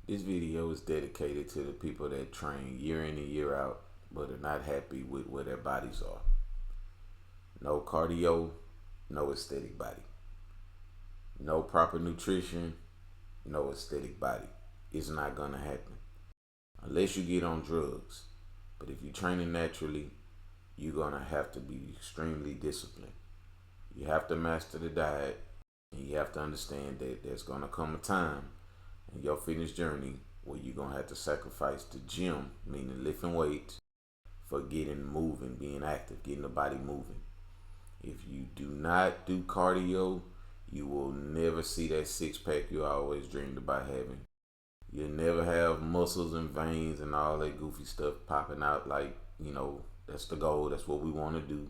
This video is dedicated to the people that train year in and year out but are not happy with where their bodies are. No cardio, no aesthetic body. No proper nutrition, no aesthetic body. It's not gonna happen unless you get on drugs. But if you're training naturally, you're gonna have to be extremely disciplined. You have to master the diet, and you have to understand that there's gonna come a time in your fitness journey where you're gonna have to sacrifice the gym, meaning lifting weights, for getting moving, being active, getting the body moving. If you do not do cardio, you will never see that six pack you always dreamed about having. You'll never have muscles and veins and all that goofy stuff popping out like, that's the goal. That's what we want to do.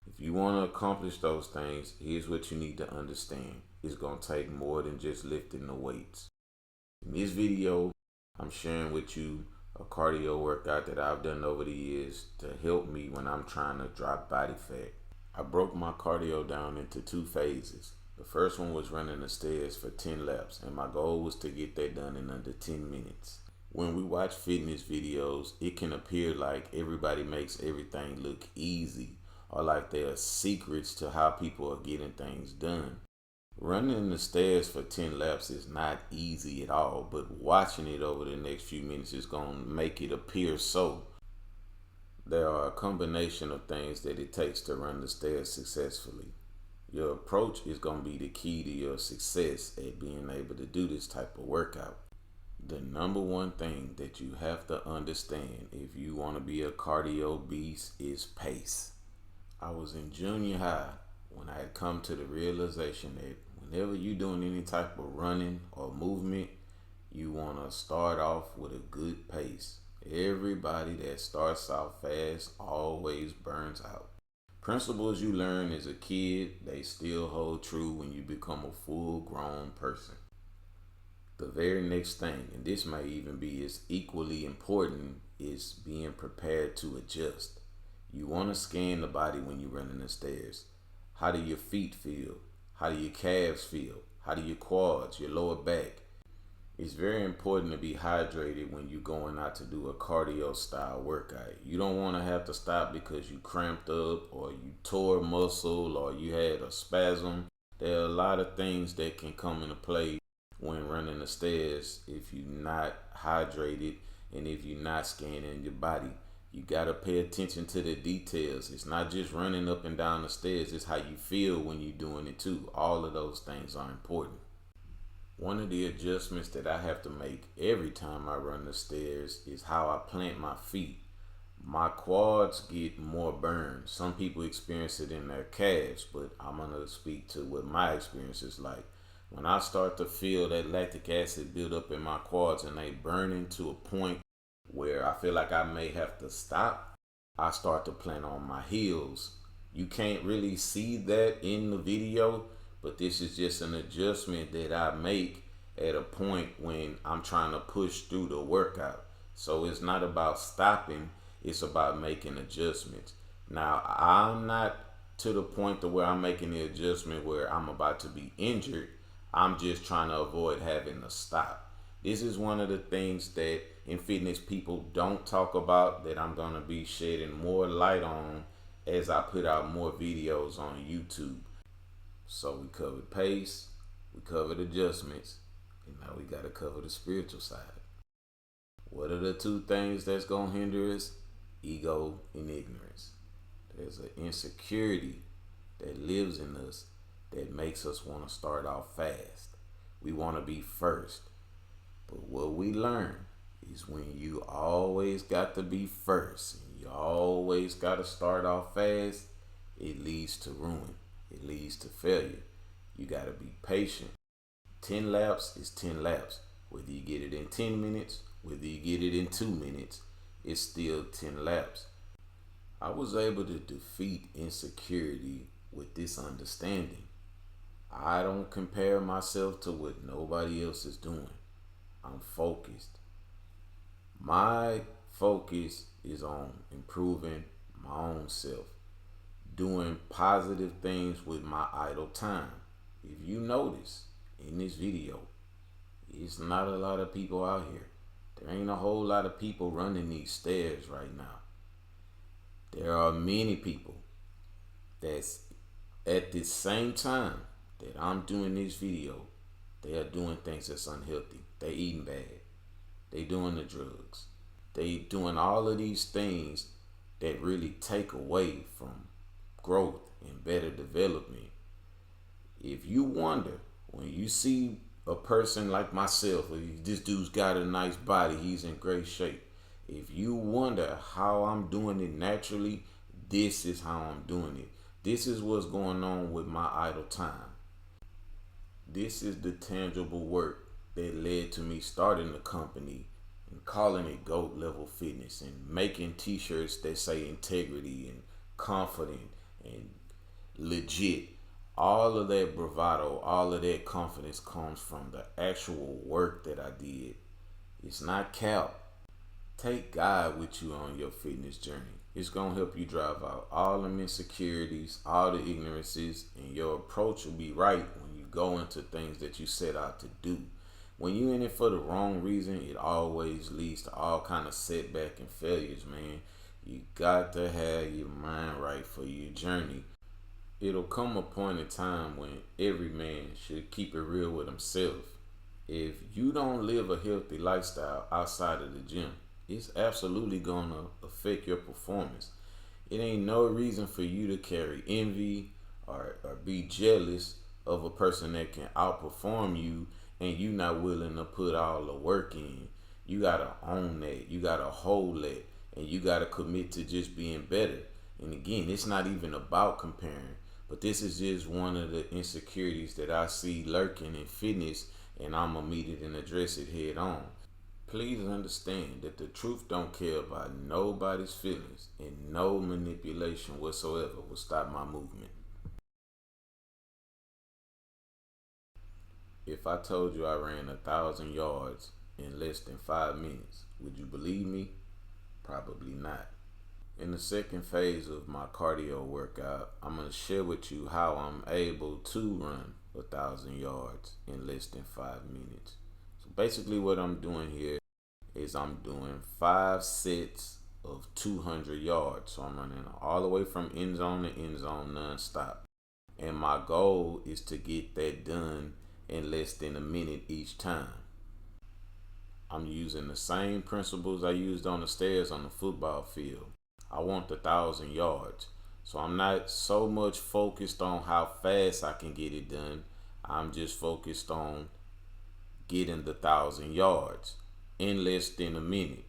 If you want to accomplish those things, here's what you need to understand. It's going to take more than just lifting the weights. In this video, I'm sharing with you a cardio workout that I've done over the years to help me when I'm trying to drop body fat. I broke my cardio down into 2 phases. The first one was running the stairs for 10 laps, and my goal was to get that done in under 10 minutes. When we watch fitness videos, it can appear like everybody makes everything look easy, or like there are secrets to how people are getting things done. Running the stairs for 10 laps is not easy at all, but watching it over the next few minutes is going to make it appear so. There are a combination of things that it takes to run the stairs successfully. Your approach is going to be the key to your success at being able to do this type of workout. The number one thing that you have to understand if you want to be a cardio beast is pace. I was in junior high when I had come to the realization that whenever you're doing any type of running or movement, you want to start off with a good pace. Everybody that starts out fast always burns out. Principles you learn as a kid, they still hold true when you become a full-grown person. The very next thing, and this may even be as equally important, is being prepared to adjust. You want to scan the body when you're running the stairs. How do your feet feel? How do your calves feel? How do your quads, your lower back? It's very important to be hydrated when you're going out to do a cardio style workout. You don't want to have to stop because you cramped up or you tore a muscle or you had a spasm. There are a lot of things that can come into play when running the stairs if you're not hydrated and if you're not scanning your body. You got to pay attention to the details. It's not just running up and down the stairs. It's how you feel when you're doing it too. All of those things are important. One of the adjustments that I have to make every time I run the stairs is how I plant my feet. My quads get more burned. Some people experience it in their calves, but I'm going to speak to what my experience is like. When I start to feel that lactic acid build up in my quads and they burning to a point where I feel like I may have to stop, I start to plant on my heels. You can't really see that in the video, but this is just an adjustment that I make at a point when I'm trying to push through the workout. So it's not about stopping, it's about making adjustments. Now, I'm not to the point to where I'm making the adjustment where I'm about to be injured. I'm just trying to avoid having to stop. This is one of the things that in fitness people don't talk about that I'm going to be shedding more light on as I put out more videos on YouTube. So we covered pace, we covered adjustments, and now we got to cover the spiritual side. What are the 2 things that's going to hinder us? Ego and ignorance. There's an insecurity that lives in us that makes us want to start off fast. We want to be first. But what we learn is when you always got to be first, and you always got to start off fast, it leads to ruin. It leads to failure. You got to be patient. 10 laps is 10 laps. Whether you get it in 10 minutes, whether you get it in 2 minutes, it's still 10 laps. I was able to defeat insecurity with this understanding. I don't compare myself to what nobody else is doing. I'm focused. My focus is on improving my own self, doing positive things with my idle time. If you notice in this video, It's not a lot of people out here. There ain't a whole lot of people running these stairs right now. There are many people that's at the same time that I'm doing this video, they are doing things that's unhealthy. They eating bad. They doing the drugs. They doing all of these things that really take away from growth and better development. If you wonder when you see a person like myself, this dude's got a nice body, he's in great shape. If you wonder how I'm doing it naturally, this is how I'm doing it. This is what's going on with my idle time. This is the tangible work that led to me starting the company and calling it GOAT Level Fitness and making t-shirts that say integrity and confident and legit. All of that bravado, all of that confidence comes from the actual work that I did. It's not cap. Take God with you on your fitness journey. It's going to help you drive out all them insecurities, all the ignorances, and your approach will be right when you go into things that you set out to do. When you in it for the wrong reason, it always leads to all kind of setback and failures, man. You got to have your mind right for your journey. It'll come a point in time when every man should keep it real with himself. If you don't live a healthy lifestyle outside of the gym, it's absolutely gonna affect your performance. It ain't no reason for you to carry envy or be jealous of a person that can outperform you and you not willing to put all the work in. You gotta own that. You gotta hold that. And you gotta commit to just being better. And again, it's not even about comparing. But this is just one of the insecurities that I see lurking in fitness, and I'm gonna meet it and address it head on. Please understand that the truth don't care about nobody's feelings, and no manipulation whatsoever will stop my movement. If I told you I ran 1,000 yards in less than 5 minutes, would you believe me? Probably not. In the second phase of my cardio workout, I'm going to share with you how I'm able to run 1,000 yards in less than 5 minutes. So basically what I'm doing here is I'm doing 5 sets of 200 yards. So I'm running all the way from end zone to end zone non-stop. And my goal is to get that done in less than a minute each time. I'm using the same principles I used on the stairs on the football field. I want 1,000 yards. So I'm not so much focused on how fast I can get it done. I'm just focused on getting the 1,000 yards in less than a minute.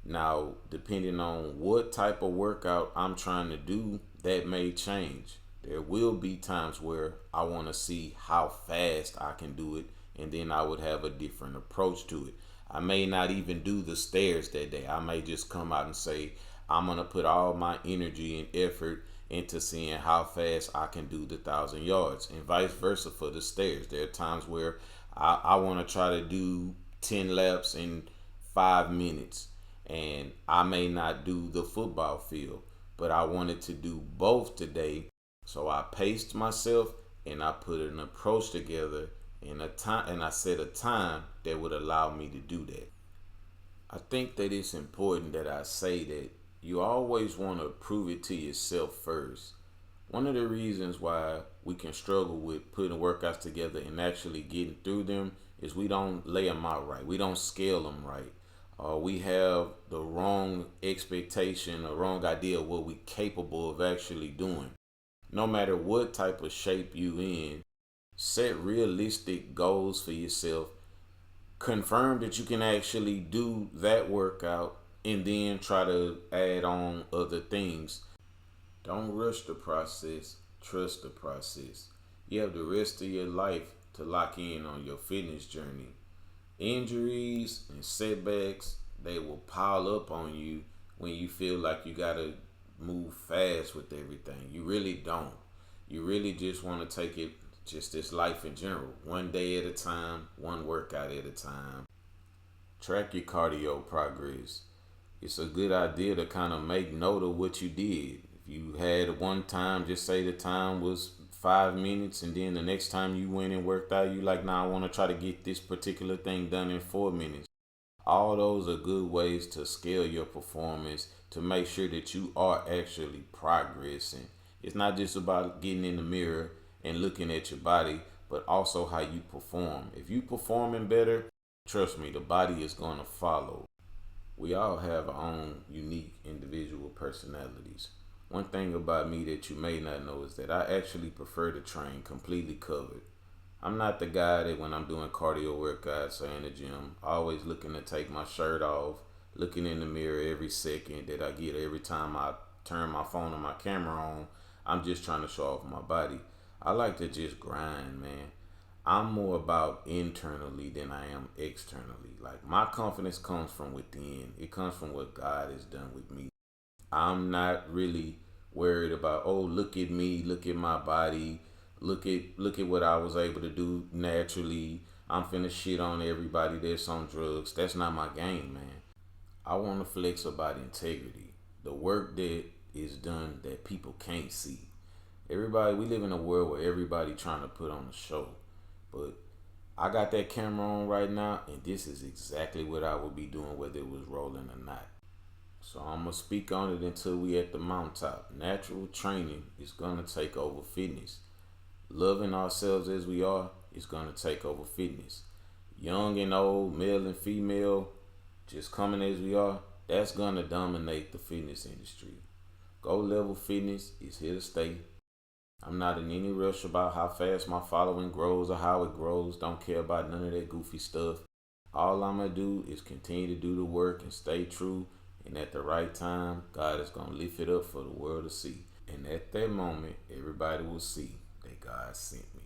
Now, depending on what type of workout I'm trying to do, that may change. There will be times where I want to see how fast I can do it, and then I would have a different approach to it. I may not even do the stairs that day. I may just come out and say, I'm going to put all my energy and effort into seeing how fast I can do the 1,000 yards, and vice versa for the stairs. There are times where I want to try to do 10 laps in 5 minutes, and I may not do the football field, but I wanted to do both today. So I paced myself and I put an approach together in a time, and I set a time that would allow me to do that. I think that it's important that I say that you always want to prove it to yourself first. One of the reasons why we can struggle with putting workouts together and actually getting through them is we don't lay them out right. We don't scale them right. We have the wrong expectation, a wrong idea of what we're capable of actually doing. No matter what type of shape you in, set realistic goals for yourself. Confirm that you can actually do that workout and then try to add on other things. Don't rush the process, trust the process. You have the rest of your life to lock in on your fitness journey. Injuries and setbacks, they will pile up on you when you feel like you gotta move fast with everything. You really don't. You really just want to take it, just this life in general, one day at a time, one workout at a time. Track your cardio progress. It's a good idea to kind of make note of what you did. If you had one time, just say the time was 5 minutes, and then the next time you went and worked out, you like, nah, I want to try to get this particular thing done in 4 minutes. All those are good ways to scale your performance to make sure that you are actually progressing. It's not just about getting in the mirror and looking at your body, but also how you perform. If you performing better, trust me, the body is going to follow. We all have our own unique individual personalities. One thing about me that you may not know is that I actually prefer to train completely covered. I'm not the guy that when I'm doing cardio workouts or in the gym, always looking to take my shirt off, looking in the mirror every second that I get every time I turn my phone or my camera on. I'm just trying to show off my body. I like to just grind, man. I'm more about internally than I am externally. Like my confidence comes from within. It comes from what God has done with me. I'm not really worried about, oh, look at me, look at my body, look at what I was able to do naturally. I'm finna shit on everybody that's on drugs. That's not my game, man. I want to flex about integrity. The work that is done that people can't see. Everybody, we live in a world where everybody trying to put on a show. But I got that camera on right now, and this is exactly what I would be doing whether it was rolling or not. So I'm gonna speak on it until we at the mountaintop. Natural training is gonna take over fitness. Loving ourselves as we are is gonna take over fitness. Young and old, male and female, just coming as we are, that's gonna dominate the fitness industry. Go level fitness is here to stay. I'm not in any rush about how fast my following grows or how it grows. Don't care about none of that goofy stuff. All I'm going to do is continue to do the work and stay true. And at the right time, God is going to lift it up for the world to see. And at that moment, everybody will see that God sent me.